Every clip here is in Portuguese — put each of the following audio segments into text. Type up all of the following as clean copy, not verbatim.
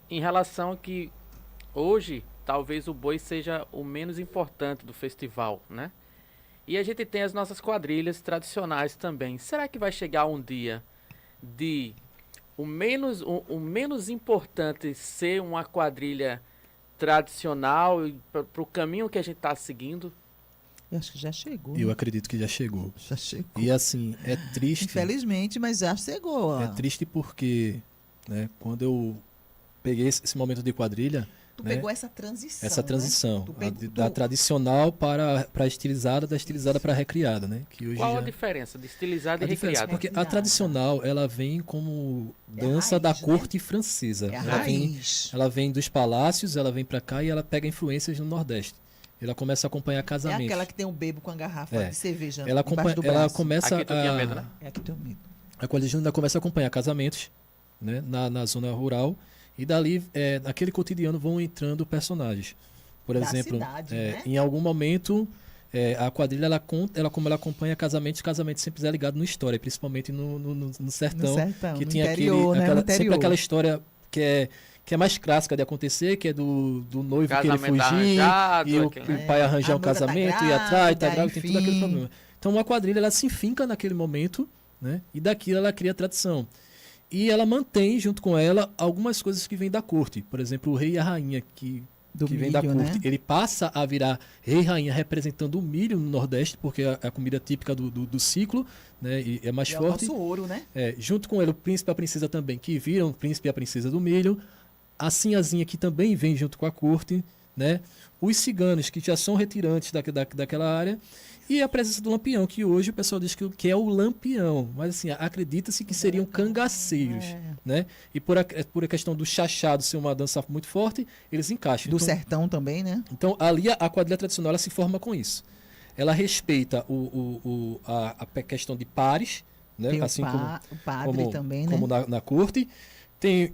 Em relação a que hoje talvez o boi seja o menos importante do festival, né? E a gente tem as nossas quadrilhas tradicionais também. Será que vai chegar um dia de o menos importante ser uma quadrilha tradicional para o caminho que a gente está seguindo? Eu acho que já chegou. Eu Né? acredito que já chegou. Já chegou. E assim, é triste. Infelizmente, mas já chegou. É triste porque, né, quando eu peguei esse momento de quadrilha, Tu né, pegou essa transição. essa transição, Né? da tradicional para a estilizada, da estilizada para a recriada, né? Que hoje Qual já... a diferença de estilizada e diferença, recriada? porque a tradicional, ela vem como dança da corte francesa. É a ela raiz. ela vem dos palácios, ela vem para cá e ela pega influências no Nordeste. Ela começa a acompanhar casamentos. É aquela que tem um bebo com a garrafa de cerveja ela começa Aqui tu tinha medo, né? É a que eu tenho medo. A quadrilha junina começa a acompanhar casamentos, né, na zona rural, e dali, naquele cotidiano, vão entrando personagens. Por Da exemplo, cidade, né? em algum momento, a quadrilha, como ela acompanha casamentos sempre é ligado na história, principalmente no sertão, que no tinha interior, né? sempre aquela história que é mais clássica de acontecer, que é do noivo Casamento que ele fugir, arranjado, e o pai arranjar a um noiva tá casamento, ir atrás, grávida, tem tudo aquele problema. Então, uma quadrilha, ela se enfinca naquele momento, né? E daquilo ela cria tradição. E ela mantém, junto com ela, algumas coisas que vêm da corte. Por exemplo, o rei e a rainha, que vem da corte. Né? Ele passa a virar rei e rainha representando o milho no Nordeste, porque é a comida típica do ciclo, né? E é mais forte. É o nosso ouro, né? Junto com ele, o príncipe e a princesa também, que viram o príncipe e a princesa do milho. A sinhazinha, que também vem junto com a corte, né? Os ciganos, que já são retirantes daquela área. E a presença do lampião, que hoje o pessoal diz que é o lampião. Mas assim, acredita-se que seriam cangaceiros. Né? E por a questão do chachado ser uma dança muito forte, eles encaixam. Do sertão também, né? Então, ali a quadrilha tradicional ela se forma com isso. Ela respeita a questão de pares, né? Tem assim o padre também, né? Como na corte.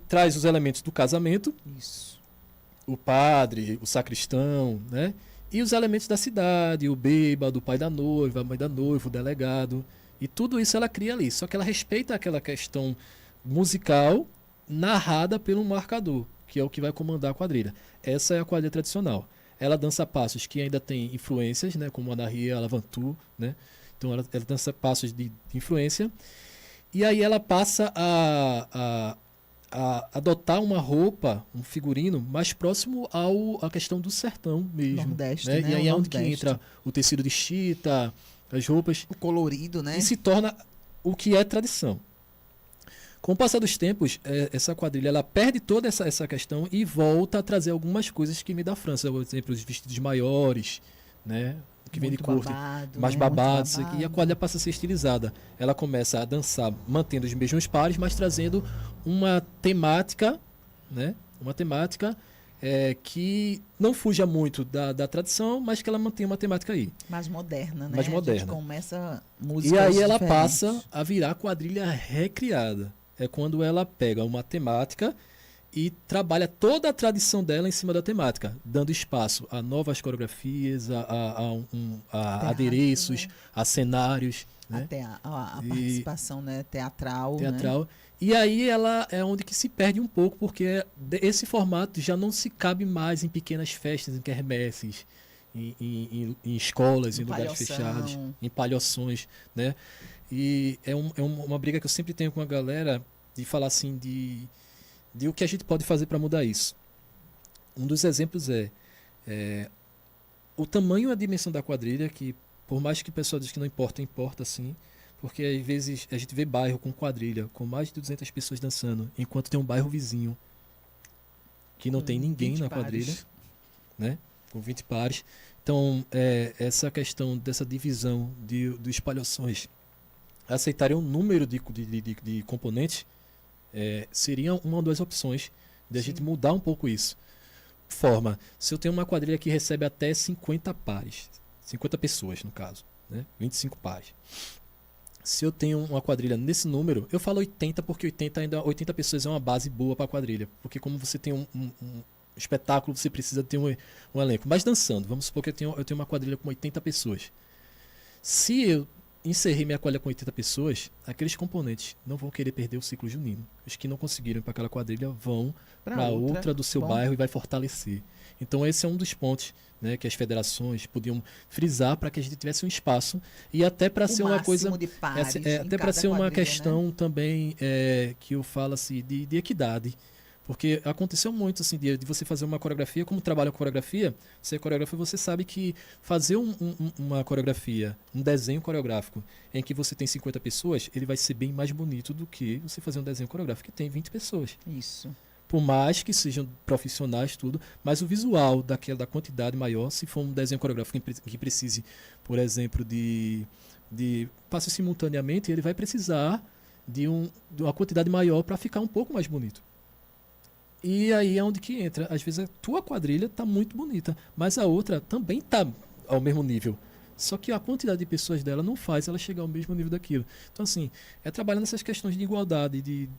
Traz os elementos do casamento. Isso. O padre, o sacristão, né? E os elementos da cidade, o bêbado, o pai da noiva, a mãe da noiva, o delegado. E tudo isso ela cria ali. Só que ela respeita aquela questão musical narrada pelo marcador, que é o que vai comandar a quadrilha. Essa é a quadrilha tradicional. Ela dança passos que ainda tem influências, né? Como a Anahia, a Lavantu, né? Então ela dança passos de influência. E aí ela passa a adotar uma roupa, um figurino mais próximo à questão do sertão mesmo. Nordeste, né? né? E aí é onde Nordeste. que entra o tecido de chita, as roupas. O colorido, né? E se torna o que é tradição. Com o passar dos tempos, essa quadrilha ela perde toda essa questão e volta a trazer algumas coisas que vem da França. Por exemplo, os vestidos maiores, né? Que vem de corte, mais babados, e a quadrilha passa a ser estilizada. Ela começa a dançar mantendo os mesmos pares, mas trazendo uma temática, né? Uma temática que não fuja muito da tradição, mas que ela mantém uma temática aí. Mais moderna, né? Mais moderna. A gente começa música. E aí ela passa a virar quadrilha recriada. É quando ela pega uma temática e trabalha toda a tradição dela em cima da temática, dando espaço a novas coreografias, a adereços, a cenários. Né? Até a participação, né? Teatral. Né? Né? E aí ela é onde que se perde um pouco, porque esse formato já não se cabe mais em pequenas festas, em quermesses, em escolas, em lugares fechados, em palhoções. Né? E é uma briga que eu sempre tenho com a galera de falar assim de o que a gente pode fazer para mudar isso. Um dos exemplos o tamanho e a dimensão da quadrilha, que por mais que o pessoal diz que não importa, importa sim, porque às vezes a gente vê bairro com quadrilha, com mais de 200 pessoas dançando, enquanto tem um bairro vizinho que não tem ninguém na quadrilha, né? Com 20 pares. Então, essa questão dessa divisão dos palhoções, aceitarem um número de componentes, seria uma das opções de a gente mudar um pouco isso. Se eu tenho uma quadrilha que recebe até 50 pares, 50 pessoas no caso, né? 25 pares. Se eu tenho uma quadrilha nesse número, eu falo 80 porque 80 pessoas é uma base boa para a quadrilha, porque como você tem um espetáculo, você precisa ter um elenco. Mas dançando, vamos supor que eu tenho uma quadrilha com 80 pessoas. Se eu encerrei minha quadrilha com 80 pessoas, aqueles componentes não vão querer perder o ciclo junino. Os que não conseguiram ir para aquela quadrilha vão para outra do seu bairro e vai fortalecer. Então esse é um dos pontos, né, que as federações podiam frisar para que a gente tivesse um espaço e até para ser uma coisa, de pares até para ser uma quadrilha, questão, né? também que eu falo assim de equidade. Porque aconteceu muito assim de você fazer uma coreografia, como trabalha com coreografia, você é coreógrafo, você sabe que fazer uma coreografia, um desenho coreográfico, em que você tem 50 pessoas, ele vai ser bem mais bonito do que você fazer um desenho coreográfico que tem 20 pessoas. Isso. Por mais que sejam profissionais, tudo, mas o visual da quantidade maior, se for um desenho coreográfico que precise, por exemplo, de passe simultaneamente, ele vai precisar de uma quantidade maior para ficar um pouco mais bonito. E aí é onde que entra. Às vezes a tua quadrilha tá muito bonita, mas a outra também tá ao mesmo nível. Só que a quantidade de pessoas dela não faz ela chegar ao mesmo nível daquilo. Então, assim, é trabalhar nessas questões de igualdade, de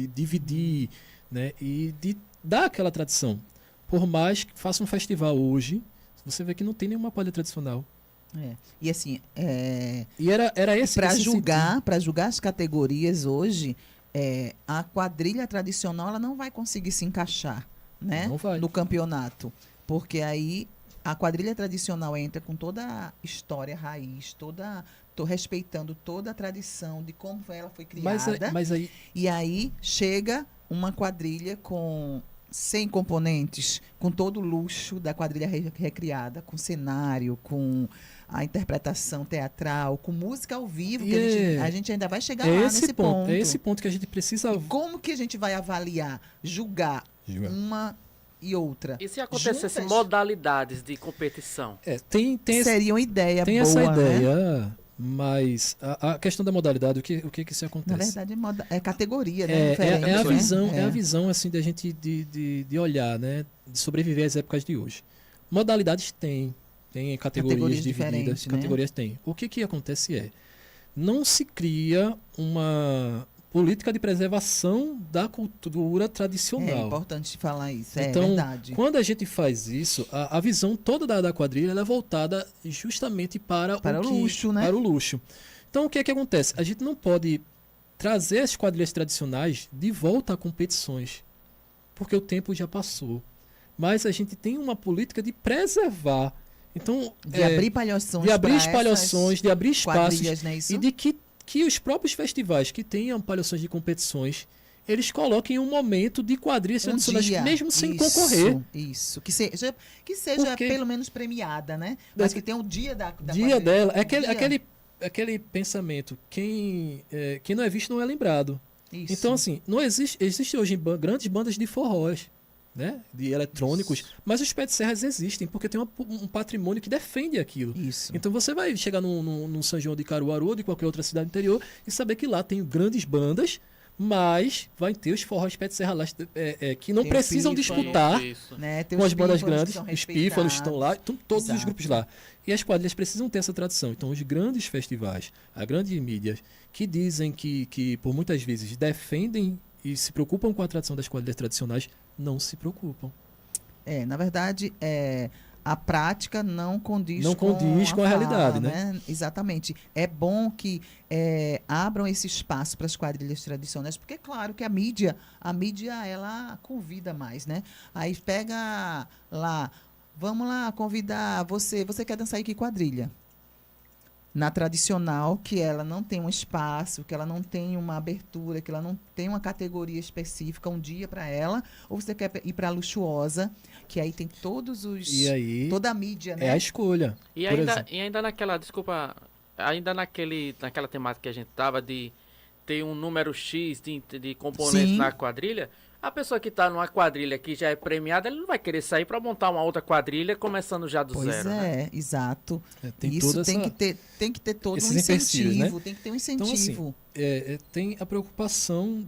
dividir, né? E de dar aquela tradição. Por mais que faça um festival hoje, você vê que não tem nenhuma quadrilha tradicional. E assim, E era esse para esse julgar as categorias hoje, a quadrilha tradicional ela não vai conseguir se encaixar, né, Não vai. no campeonato, porque aí a quadrilha tradicional entra com toda a história raiz, tô respeitando toda a tradição de como ela foi criada, Mas aí e aí chega uma quadrilha com 100 componentes, com todo o luxo da quadrilha recriada, com cenário, com a interpretação teatral, com música ao vivo, que a gente ainda vai chegar lá nesse ponto. É esse ponto que a gente precisa. E como que a gente vai avaliar, julgar uma e outra? E se acontecesse Juntas, modalidades de competição? seria uma ideia tem boa, essa né? ideia, mas a questão da modalidade, o que se acontece? Na verdade, é categoria, né? É a Diferente, visão, né? é a visão assim da gente de olhar, né, de sobreviver às épocas de hoje. Modalidades tem categorias divididas, diferentes, né? categorias tem. O que acontece não se cria uma política de preservação da cultura É tradicional. importante falar isso, Então, é verdade. quando a gente faz isso, a visão toda da quadrilha ela é voltada justamente para o luxo, né? Para o luxo. Então, o que acontece? A gente não pode trazer as quadrilhas tradicionais de volta a competições, porque o tempo já passou. Mas a gente tem uma política de preservar. Então, De abrir palhações, de abrir pra espalhações, essas de abrir espaços quadrilhas, né? Isso? e de que os próprios festivais que tenham palhações de competições, eles coloquem um momento de quadrilhas tradicionais, dia, mesmo sem isso, concorrer. Isso, que seja Porque- pelo menos premiada, né? Mas que tenha um dia da Dia quadrilha, dela, é dia. aquele pensamento, quem não é visto não é lembrado. Isso. Então, assim, não existe hoje grandes bandas de forrós, né, de eletrônicos, mas os pés de serras existem, porque tem um patrimônio que defende aquilo. Isso. Então você vai chegar num São João de Caruaru ou de qualquer outra cidade interior e saber que lá tem grandes bandas, mas vai ter os forrós pé de serra lá que não Tem o precisam pífano. disputar Isso. Né? Tem com os as bandas pífanos grandes, que são os pífanos estão lá, respeitados. estão todos os Exato. grupos lá. E as quadrilhas precisam ter essa tradição. Então, os grandes festivais, as grandes mídias, que dizem que por muitas vezes defendem e se preocupam com a tradição das quadrilhas tradicionais, não se preocupam. Na verdade, a prática não condiz com a realidade, né? Exatamente. É bom que abram esse espaço para as quadrilhas tradicionais, porque é claro que a mídia ela convida mais, né? Aí pega lá, vamos lá convidar você quer dançar aí que quadrilha? Na tradicional, que ela não tem um espaço, que ela não tem uma abertura, que ela não tem uma categoria específica, um dia para ela, ou você quer ir para a luxuosa, que aí tem todos os E aí toda a mídia, né? é a escolha. E Por ainda, exemplo. e ainda naquela, desculpa, ainda naquela temática que a gente tava de ter um número X de componentes Sim. na quadrilha, a pessoa que tá numa quadrilha que já é premiada, ele não vai querer sair para montar uma outra quadrilha começando já do Pois zero, né? exato. Tem Isso toda tem essa- que ter todo um esses empecilhos, incentivo, né? tem que ter um Então, assim, incentivo. tem a preocupação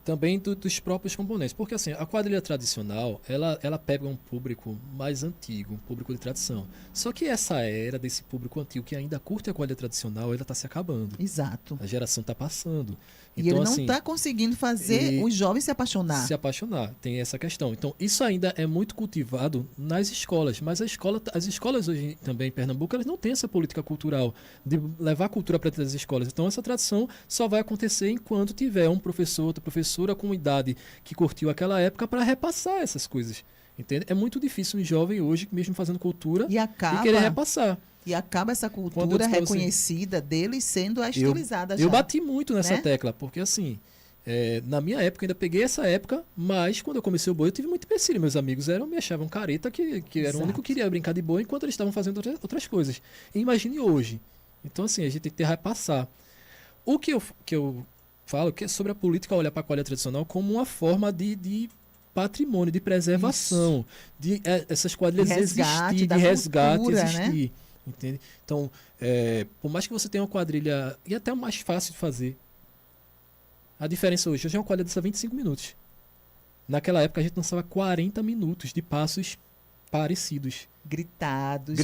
também dos próprios componentes. Porque assim, a quadrilha tradicional, ela pega um público mais antigo, um público de tradição. Só que essa era desse público antigo que ainda curte a quadrilha tradicional, ela está se acabando. Exato. A geração está passando. E ele não assim, está conseguindo fazer os jovens se apaixonar. se apaixonar, tem essa questão. Então, isso ainda é muito cultivado nas escolas, mas as escolas hoje também em Pernambuco, elas não têm essa política cultural de levar a cultura para dentro das escolas. Então, essa tradição só vai acontecer enquanto tiver um professor, outra professora com idade que curtiu aquela época para repassar essas coisas. Entende? É muito difícil um jovem hoje, mesmo fazendo cultura, E acaba, querer repassar. e acaba essa Quando eu cultura disse pra você- reconhecida deles sendo a estilizada já. Eu bati muito nessa né? tecla, porque assim, na minha época, eu ainda peguei essa época, mas quando eu comecei o boi, eu tive muito empecilho. Meus amigos me achavam careta, que era o único que queria brincar de boi, enquanto eles estavam fazendo outras coisas. E imagine hoje. Então, assim, a gente tem que repassar. O que eu falo que é sobre a política olhar para a quadrilha tradicional como uma forma de patrimônio, de preservação, de essas quadrilhas Resgate existir, da de resgate cultura, existir. Entende? Então, por mais que você tenha uma quadrilha, e até mais fácil de fazer, a diferença hoje é uma quadrilha dança 25 minutos. Naquela época a gente dançava 40 minutos de passos parecidos. Gritados,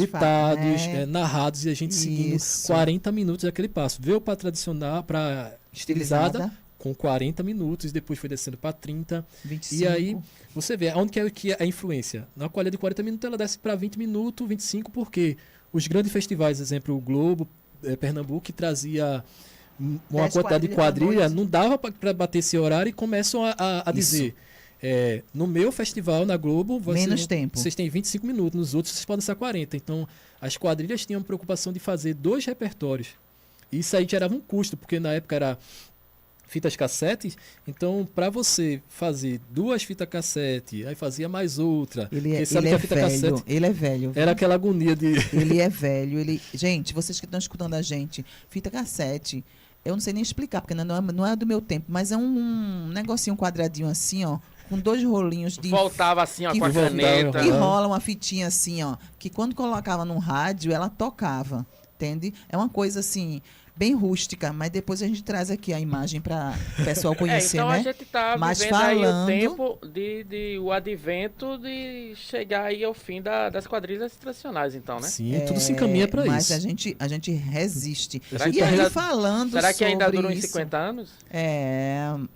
Narrados, e a gente seguindo Isso. 40 minutos daquele passo. Veio para tradicional, para estilizada, com 40 minutos, depois foi descendo para 30. 25. E aí você vê onde que é a influência. Na quadrilha de 40 minutos ela desce para 20 minutos, 25, porque os grandes festivais, exemplo, o Globo, Pernambuco, que trazia uma 10 quantidade de quadrilhas quadrilha, na noite. não dava para bater esse horário e começam a dizer. No meu festival na Globo, Menos tempo. vocês têm 25 minutos, nos outros vocês podem ser 40. Então, as quadrilhas tinham a preocupação de fazer 2 repertórios. E isso aí gerava um custo, porque na época era fitas cassete, então para você fazer 2 fitas cassete, aí fazia mais outra. Ele porque é sabe que a fita velho, cassete ele é velho. viu? era aquela agonia de Ele é velho. Gente, vocês que estão escutando a gente, fita cassete, eu não sei nem explicar, porque não é do meu tempo, mas é um negocinho quadradinho assim, ó, com 2 rolinhos de... Voltava assim, ó, que com a voltava, caneta. E Aham. rola uma fitinha assim, ó, que quando colocava no rádio, ela tocava, entende? É uma coisa assim, bem rústica, mas depois a gente traz aqui a imagem para o pessoal conhecer, então né? a gente tá Mas vivendo aí o falando- tempo o advento de chegar aí ao fim das quadrilhas tradicionais, então, né? Sim, tudo se encaminha para Mas isso. a gente resiste. Será E que aí, ainda- falando Será que ainda sobre dura uns isso, 50 anos?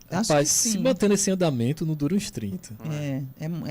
acho Rapaz, que se sim. mantendo esse andamento, não dura uns 30. É